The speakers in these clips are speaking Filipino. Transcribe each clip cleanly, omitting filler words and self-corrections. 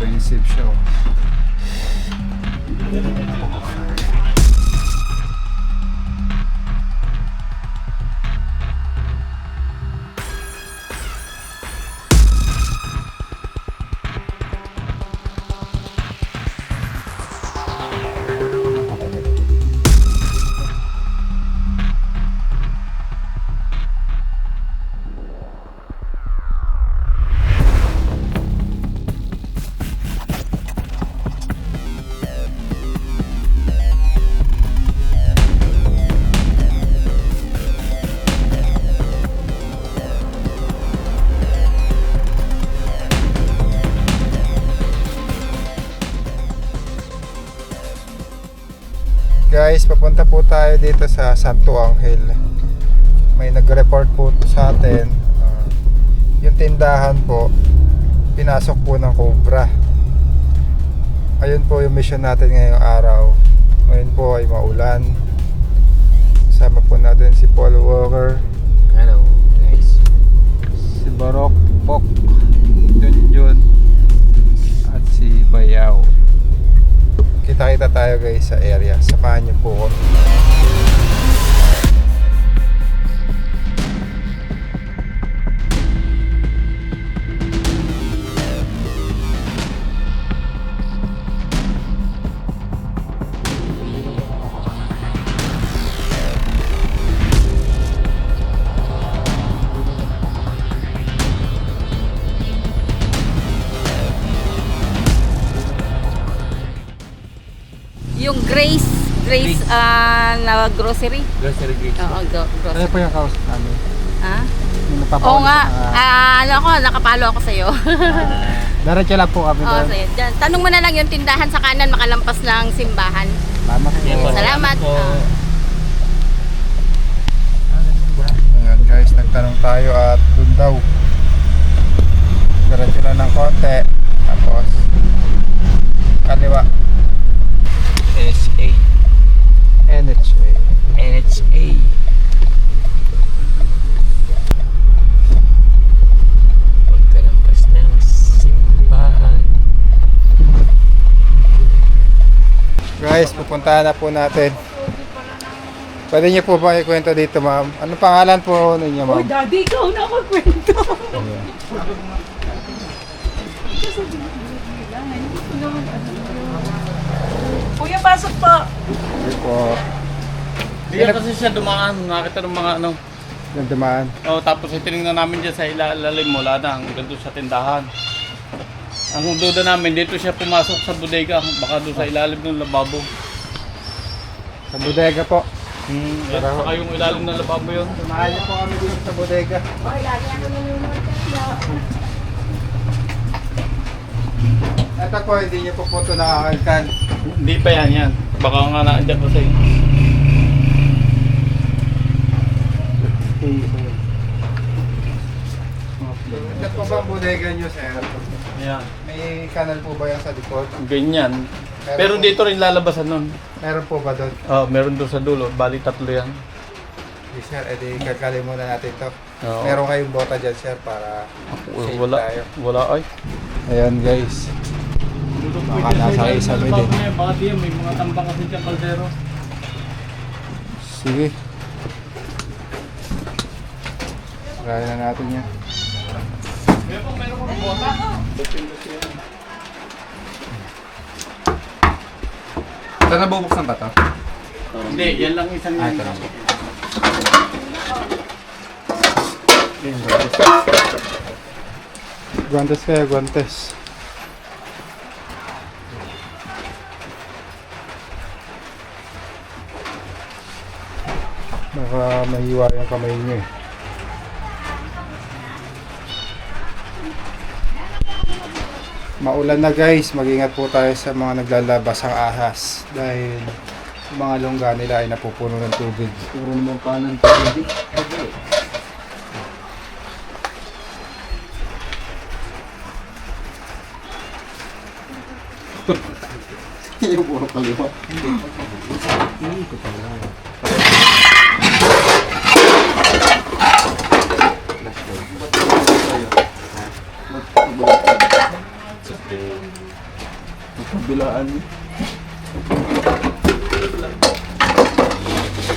Comprehensive siya. Oh. Guys, papunta po tayo dito sa Santo Angel. May nag-report po sa atin. Yung tindahan po, pinasok po ng Cobra. Ayun po yung mission natin ngayong araw. Ngayon po ay maulan. Kasama po natin si Paul Walker. Hello guys. Si Barok Pok, Junjun, at si Bayaw. Kita-kita tayo guys sa area. Samahan niyo po kami. Yung Grace na grocery. Grocery Grace. Oo, Ano grocery. po yung kausap namin? Ha? Yung Oo napapaulit nga. na- Ano ako, nakapalo ako sa'yo. Diretso lang po kami Oo, doon. sa'yo. Dyan. Tanong mo na lang yung tindahan sa kanan, makalampas ng simbahan. Salamat po. Yeah, Salamat. po. Ayan guys, nagtanong tayo at dun daw. Diretso lang ng konti. Tapos kaliwa. SA. NHA. NHA. Pagkalampas ng simbahan. Guys, pupuntahan na po natin. Pwede niyo po ba ikwento dito, ma'am? Ano pangalan po ninyo, ma'am? Daddy, ikaw na magkwento. Ayan. Kuya, pasok po. Sige po. Hindi kasi siya dumaan, nakita ng mga ano. Yung dumaan. Oh, tapos tinignan namin dyan sa ilalim mo, wala na, hanggang doon sa tindahan. Ang duda namin, dito siya pumasok sa bodega, baka doon sa ilalim ng lababo. Sa bodega po. Yan, saka yung ilalim ng lababo yun. Samahan niyo po kami dito sa bodega. Ito po, hindi niyo po po ito nakakalkan. Hindi pa yan. Baka nga naandyan pa sa'yo. Ito po ba ang bodega niyo, sir? Yan. May kanal po ba yan sa likod? Ganyan. Pero dito rin lalabasan nun. Meron po ba doon? Oh, meron doon sa dulo, bali tatlo yan. Yes, sir. Edi kakalin muna natin to. Oo. Meron kayong bota dyan, sir, para safe Wala, tayo. wala ay. Ayan, guys. Baka nasa isa mo din. Baka diyan, may mga tambang kasi dyan, kaldero. Sige. Kaya na natin yan. Meron ko ng bota. Ito nabubuksan ba ito? Hindi, yan lang isang yan. ito lang. Guantes kaya, guantes. Baka mahiwa yung kamay niyo eh. Maulan na guys, mag-ingat po tayo sa mga naglalabas ang ahas dahil yung mga longga nila ay napupuno ng tubig. Puro naman kanan tubig. Yung puro kaliwa. Bilaan.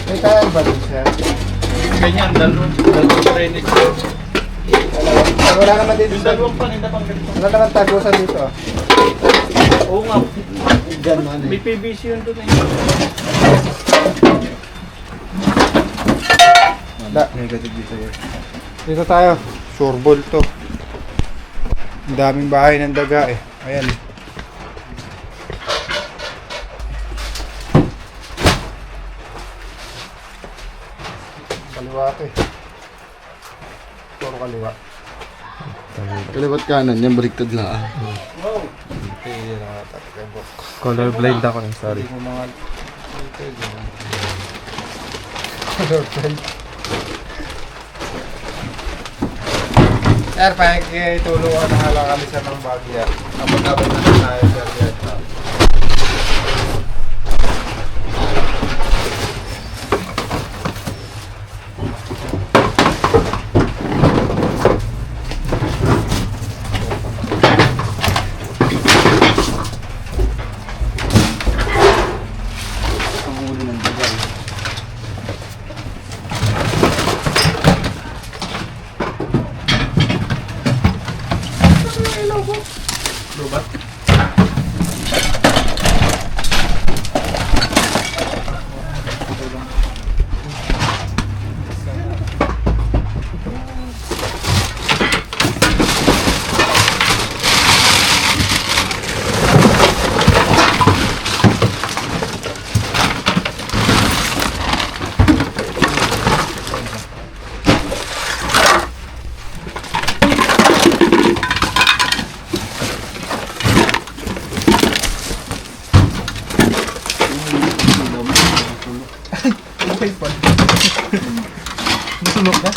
May kaya ba din siya? Ganyan, dalawang drainage. Wala naman dito Yung sa... dalawang paninda pang ganito. Wala naman tagusan dito ah. Oo nga. Gano'n May PVC yun doon eh. Negative dito yun. Dito tayo. Sureball to. Ang daming bahay ng daga eh. Ayan. Kaliwa to eh. Puro kaliwa. Kaliwat kanan, yan baliktad lang. Wow. Hindi na tatakabok. Colorblind ako eh, sorry. Hindi mo mga... Colorblind. Sir, pakikitulungan na lang kami sa ng bagya. Abot-abot na tayo, sir. Yan. Ang ulo ng bagay. Okay pa. Nasulok na?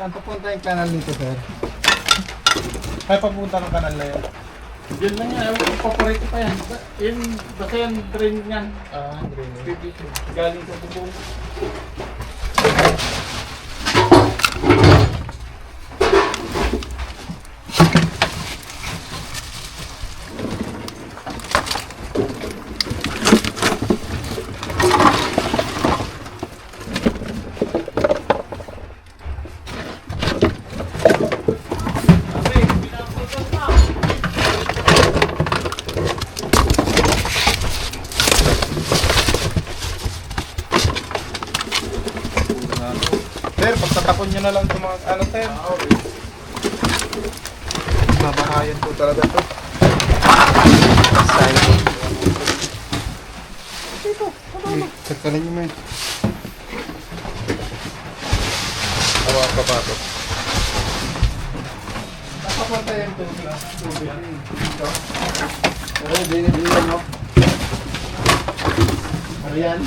Saan papunta yung kanal nito, sir? Kaya papunta ng kanal na yun? Diyan lang yan. Ewan ko, paparito pa yan. Yan, basta yan, drain yan. Drainage. PVC. Galing sa bubong. Sir, pagtatapon nyo na lang itong mga ano, sir. Babahayan po talaga ito. Saksalan nyo mo yun. Awa ang papato. Nakapunta yung tubig. Dito. Pero dinidin no? Ariyan.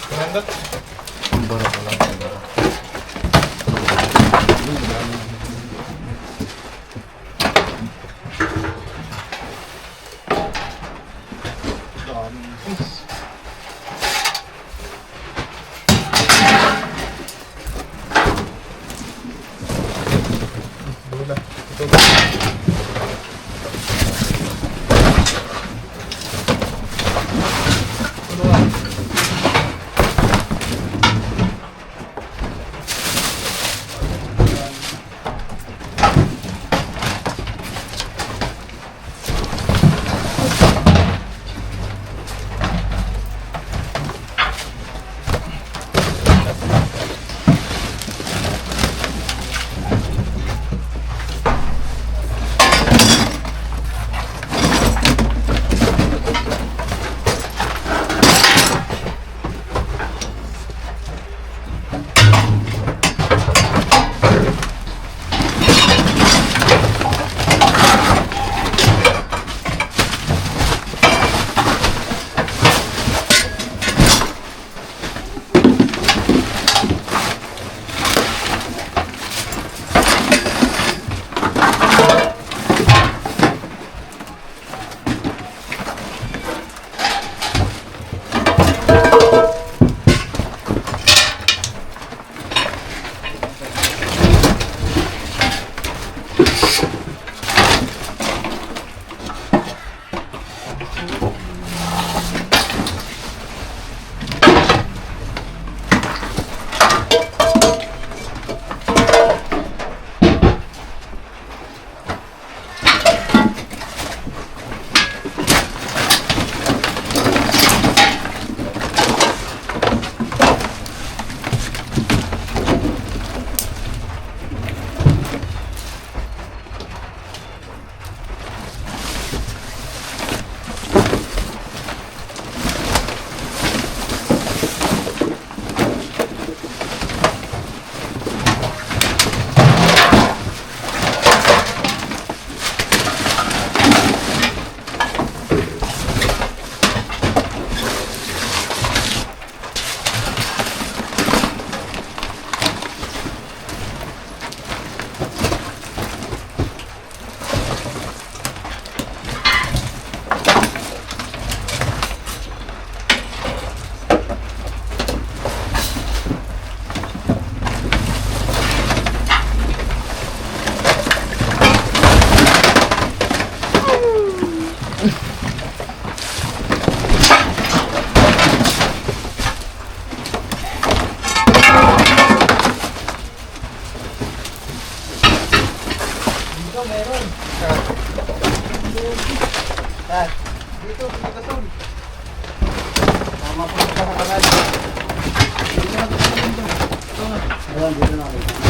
Kurandot. Kumbara pala. Kumbara. Bula. Ito.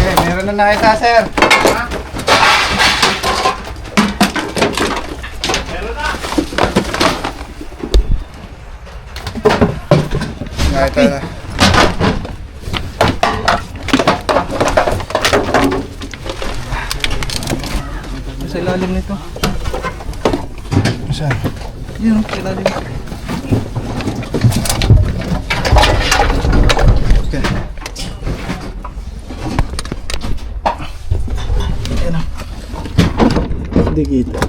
Okay, meron na nakita, sir. Nakita na. Sa ilalim nito. Saan? Yun, sa ilalim. Okay. Hindi kita.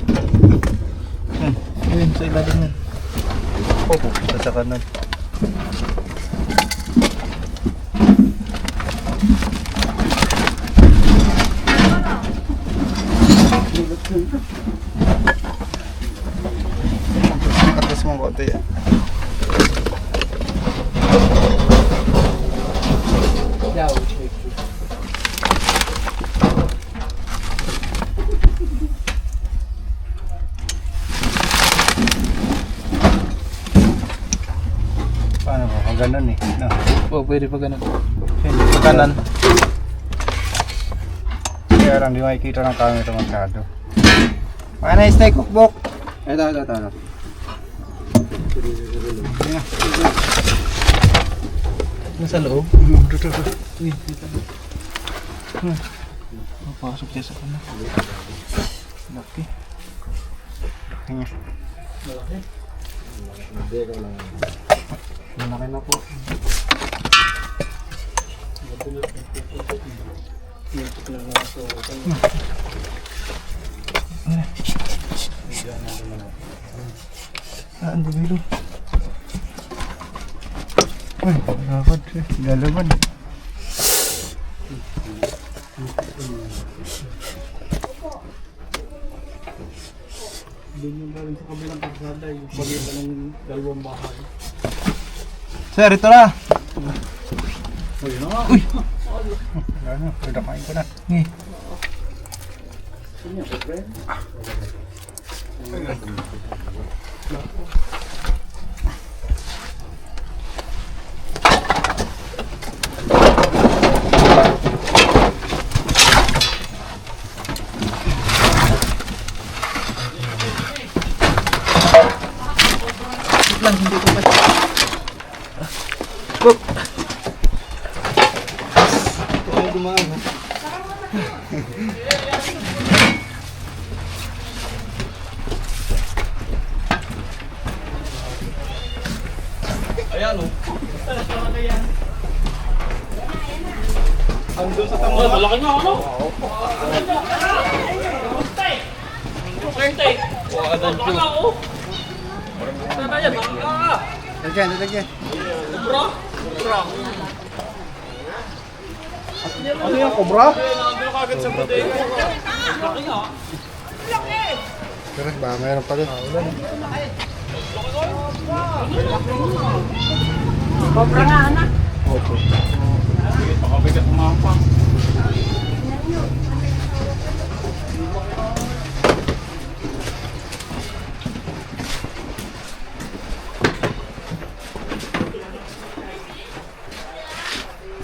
Yan. Yun, sa ilalim yan. Opo, sa kanan. Atas mong konti yan. Paano ba? Kung ganun eh. No. Oh, pwede pa ganun. Hindi sa kanan. Kaya lang di makikita ng camera masyado. Mga na-stay cookbook. Ito. Nasa loob? Uy, dito. Papasok siya sa kanan. Laki. Malaki na po. Saan dito? Uy, dapat lalaban. Doon yung galing sa kabilang karsada, yung pagitan ng dalawang bahay. Sir, ito na. Uy, na nga. Ano, pinakain ko na. Lang, hindi ko pa. Ito dumaan. Ayan o. Andun sa tamo. Malaki nga ano? Lagyan. Ano yung cobra? Nandun kagad sa bodega. Laki nga. Pero ba, mayroon pa rin. Cobra nga, anak. Pakabigat mga pa.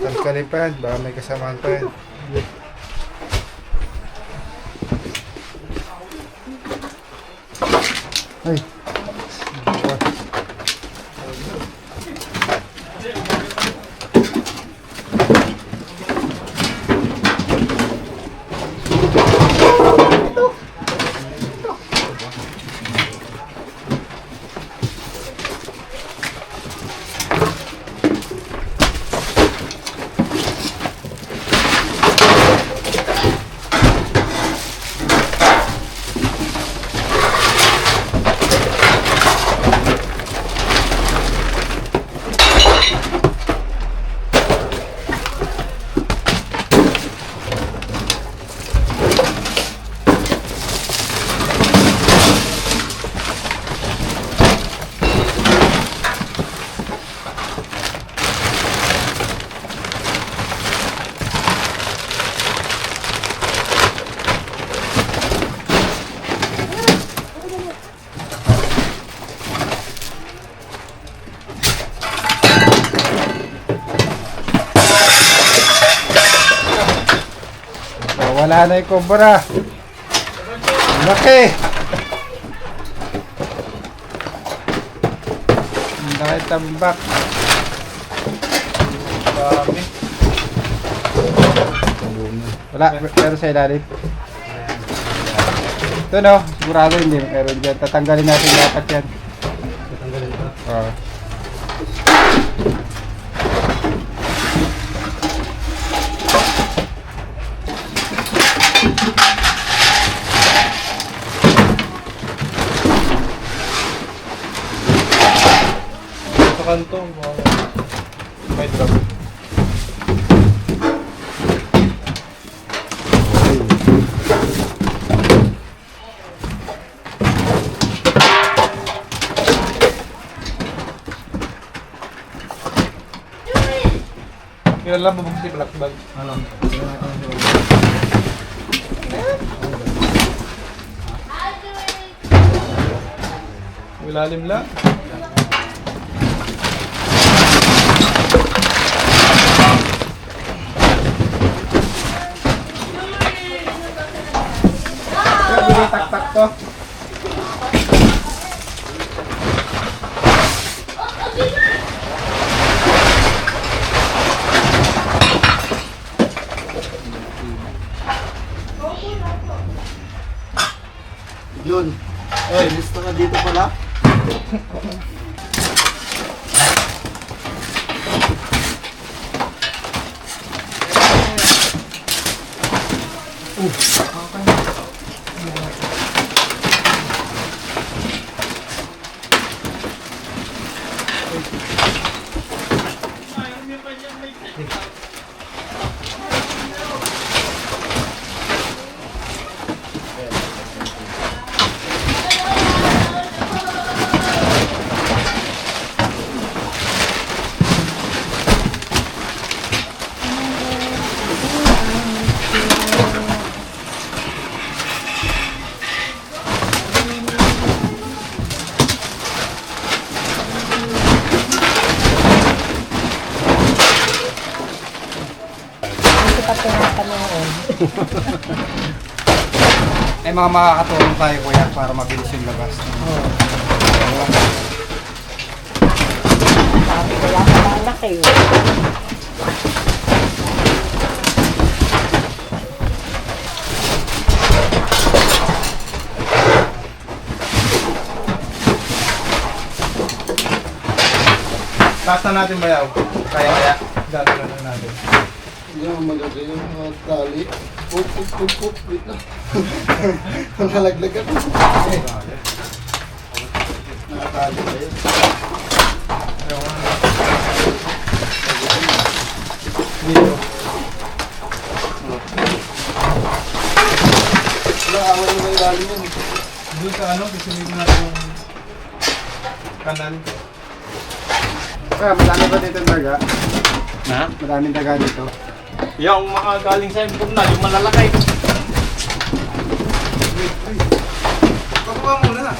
Tanggalin pa yan, baka may kasamaan pa yan. Ay. Wala na yung cobra. Laki. Ang laki tambak. Dami. Wala, pero sa ilalim. Ito no, sigurado hindi. Meron dyan. Tatanggalin natin lahat yan. Tatanggalin pa? Oo. Kanto, may drop. Kailan lang bubuksi black bag? Ano? Ilalim lang. Tak-tak to. Yun. Eh, lista ka dito pala. Ay mga makakatulong tayo kuya para mabilis yung labas. Sabi ko lang sa anak kayo. Taas na natin bayaw. Kaya. Gagawin na natin. Yung magagay yung mga tali. Pup. Wait na. Nalaglag ako. Nakatali kayo. Dito. Wala, awan yung may ilalim yun. Doon sa ano, kasi natin yung kanal. Madami ba dito daga? Na? Maraming daga dito. Yung mga galing sa impurnal, yung malalakay. Pakuha muna.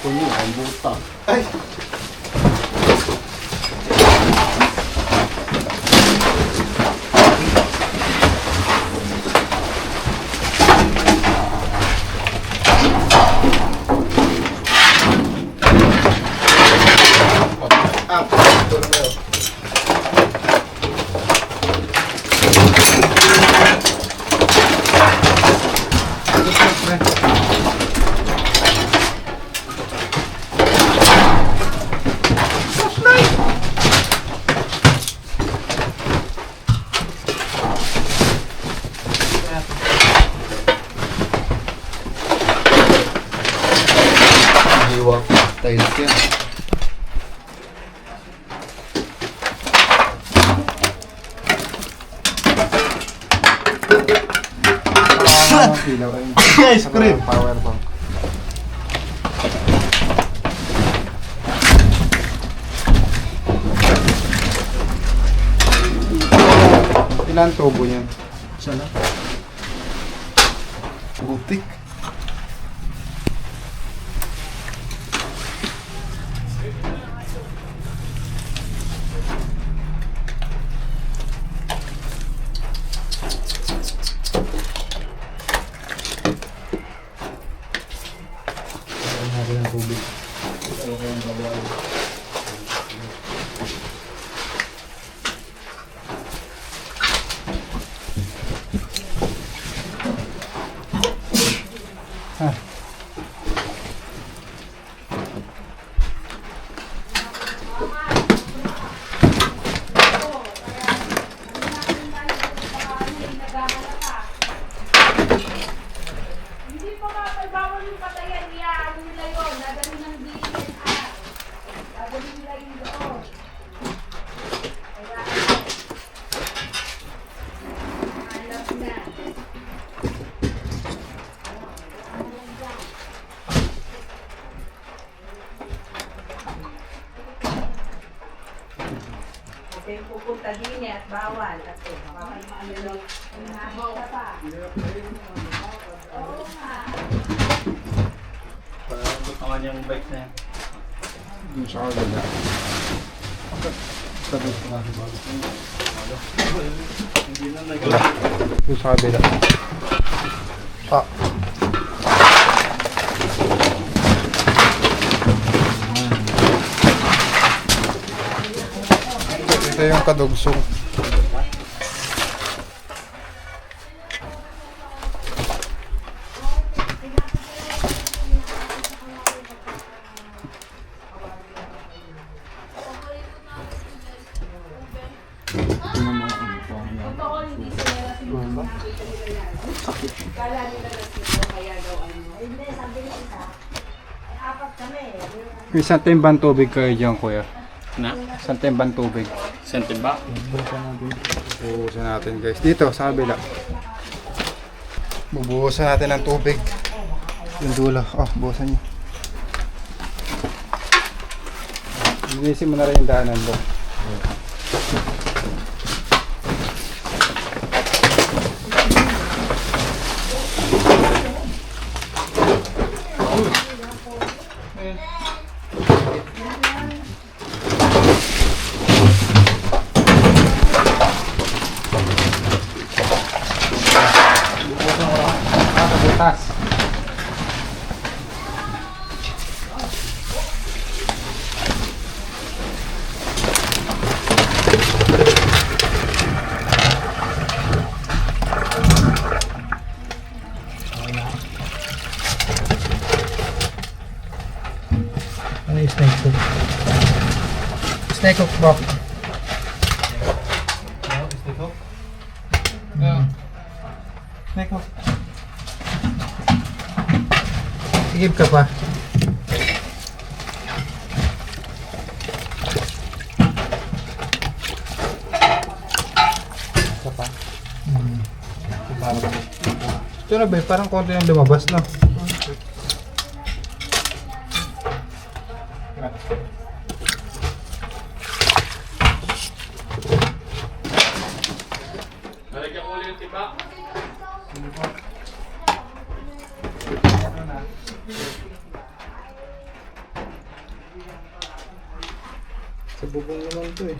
Puno, ang buta. Ay! Hiwak. Tiles yan. Ice cream. Power bank. Ilan tubo yan? Isa lang. Butik. Hindi pa bawal yung patayan niya. Ano nila yun? Dadali ng DNR. Dadali nila yun doon. Kaya alam na. Kasi pupunta din at bawal. Kasi bawal maano yung pa. Parang naman yung bike na yan. Yung sa kabila. Hindi na Wala. Yung sa kabila. Ah. Ito yung kadugsong. Totoo, hindi sila sinunod. Kala nila na sila kaya daw ano. Hindi, sabi niya isa. Apat kami. May isang timbang tubig kayo dyan, kuya. Na? Isang timbang tubig. Sente ba? Bubuhusan natin, guys. Dito, sa kabila. Bubuhusan natin ng tubig. Yung dulo. Oh, buhusan nyo. Linisin mo na rin yung daanan doon. Butas. Ano yung snake hook? Snake hook, bro. Snake hook. Tikip ka pa. Isa pa? Ito na ba? Parang konti yung lumabas, no? Nalagyan ko ulit yung tiba. Sa bubong naman ito eh.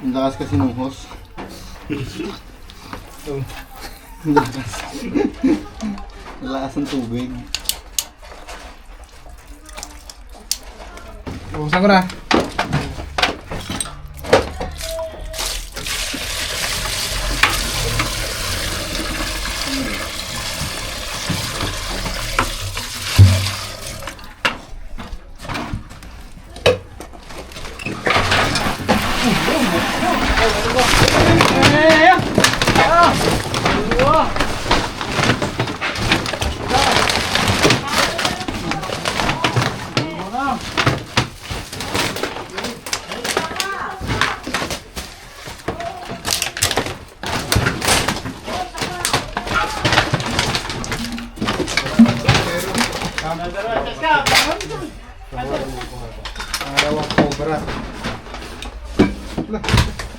Ang lakas kasi ng hose. Ang lakas. Ang lakas ng tubig. Buksan ko na. Pangalawang cobra. Wala.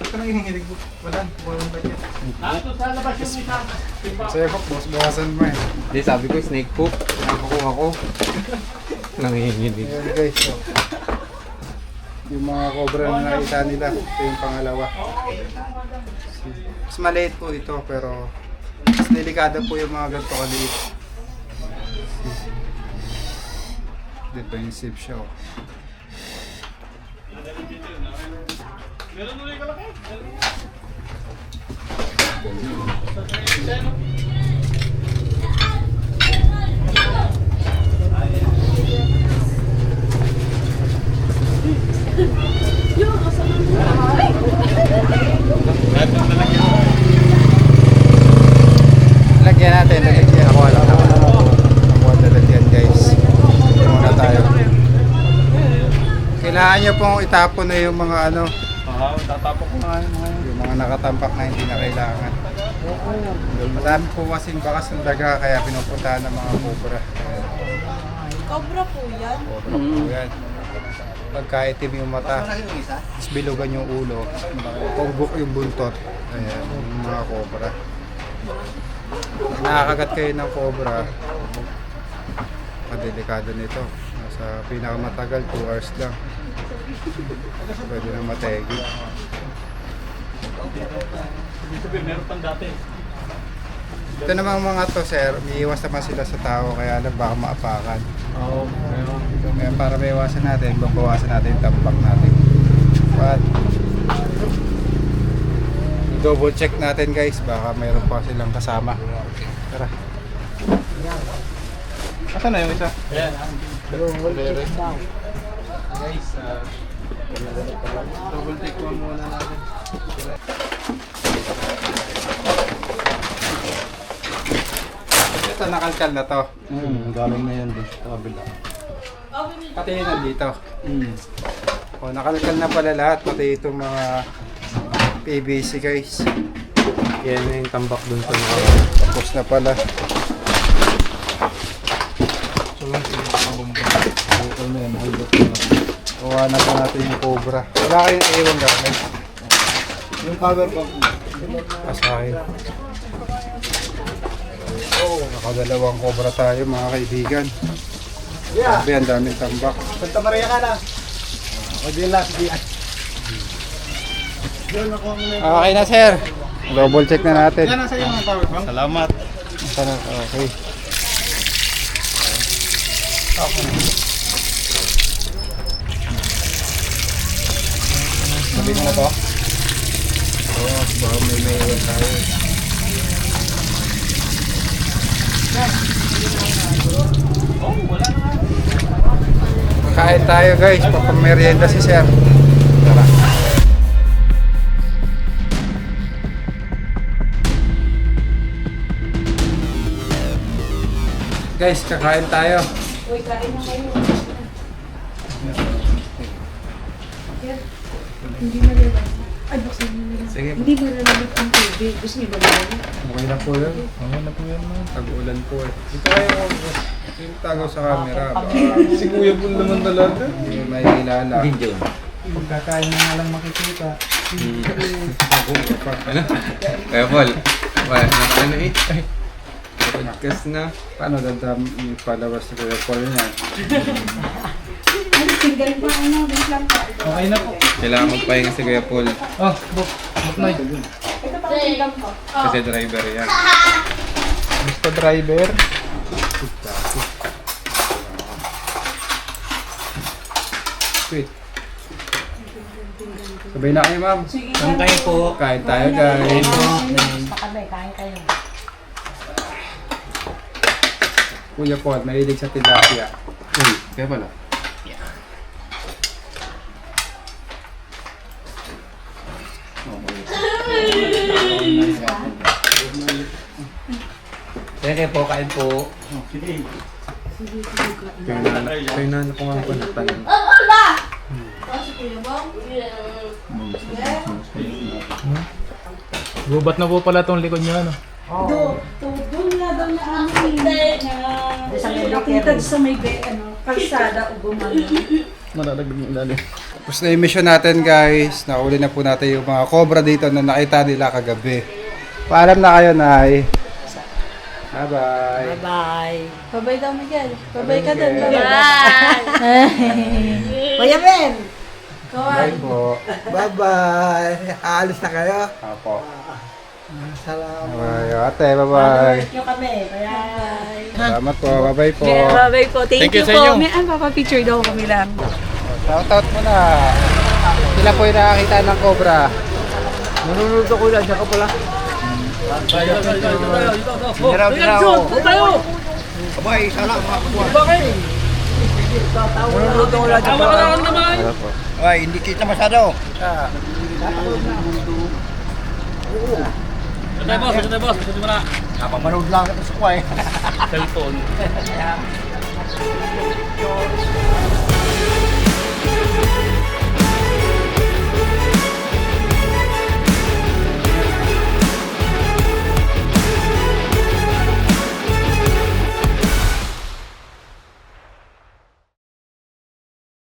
Ito nang hinihilig mo. Wala. Walang budget. Nandito sa labas yung isa. Tiba. Sa'yo po, boss, bawasan mo eh. Hindi, sabi ko snake poop. Nakukuha ko. Nanginginig. Ayan guys. So, yung mga cobra na nakita nila, ito yung pangalawa. Mas maliit po ito, pero mas delikado po yung mga ganito kaliit. Defensive siya. Oh. Meron ulit ka laki. Lagyan natin, lagyan. Ako alam na lalagyan guys. Ito muna tayo. Kailangan nyo pong itapon na yung mga ano, Tatapok ko nga yung mga nakatampak na hindi na kailangan. Madami po kasing bakas ng daga kaya pinupuntahan ng mga cobra. Cobra po yan. Cobra po yan. Pagka itim yung mata, tapos bilugan yung ulo, punggok yung buntot, ayan, yung mga cobra. Nakakagat kayo ng cobra, kadelikado nito. Sa pinakamatagal, 2 hours lang. Pwede na mategi. Dito meron pang dati. Ito namang mga to, sir, umiiwas naman sila sa tao, kaya lang baka maapakan. Oo, meron. Kaya para maiwasan natin, babawasan natin yung tambak natin. But, double check natin guys, baka mayroon pa silang kasama. Tara. Asan na yung isa? Ayan. Guys, double check muna natin. Ito nakalkal na to. Galing na yan doon sa kabila. Pati yun nandito. O, nakalkal na pala lahat, pati itong mga PVC guys. Yan na yung tambak dun sa mga. Tapos na pala. Kuha na pa natin yung cobra. Wala kayong iwan gamit. Yung power bank. Asahin. Nakadalawang cobra tayo mga kaibigan. Sabi, ang daming tambak. Santa Maria ka na. O di last di. Okay na sir. Double check na natin. Nasa iyo ang power bank. Salamat. Okay. Sabi mo na to? Oo, baka may iwan tayo. Kain tayo guys, papamerienda si Sir. Tara. Guys, kakain tayo. Uy, kain na kayo. Hindi malalagay. Ay, buksan mo na lang. Sige. Hindi malalagay ang tubig. Gusto niyo ba malalagay? Okay na po yun. Okay na po yun. Tag-ulan po eh. Dito kayo yung tagaw sa camera. Si Kuya Paul naman talaga. Hindi may kilala. Video. Pagkakain na nga lang makikita. Ano? Kuya Paul. Wala na ano eh. Ay. Podcast na. Paano ganda yung followers ni Kuya Paul niya? Ay, tinggal pa. Ano, wait lang pa. Okay na po. Kailangan magpahinga si Kuya Paul. Oh, book. May. Ito pa, tinggal po. Kasi driver yan. Gusto driver. Sweet. Sabay na kayo, ma'am. Saan kayo po? Kain tayo, guys. Pakabay, kain kayo. Kuya Paul, mahilig sa tilapia. Uy, kaya pala. Teke po, kain po. Kaya na ko nga po nagtanong. Gubat na po pala tong likod niya, ano? Doon nga daw na amin na nakita sa may kalsada o gumano. Madadagdag yung ilalim. Tapos na yung mission natin, guys. Nauli na po natin yung mga cobra dito na nakita nila kagabi. Paalam na kayo, Nay. Bye-bye. Babay daw, Miguel. Babay ka doon. Miguel. Babay. Kuya Ben. Bye po. Bye-bye. Aalis na kayo? Apo. Salamat. Bye, ate. Bye-bye. Yung kami. Bye. Salamat po. Bye-bye po. Babay po. Thank Thank you you sa po. inyo. May papapicture daw kami lang. Shout-out mo na. Sila po yung nakakita ng cobra. Nanonood ako lang, siya ka pala. Nanonood ako lang, siya pala. Ay, hindi kita masyado. Ito boss, gusto mo na. Napamanood lang ito sa kway. Cellphone.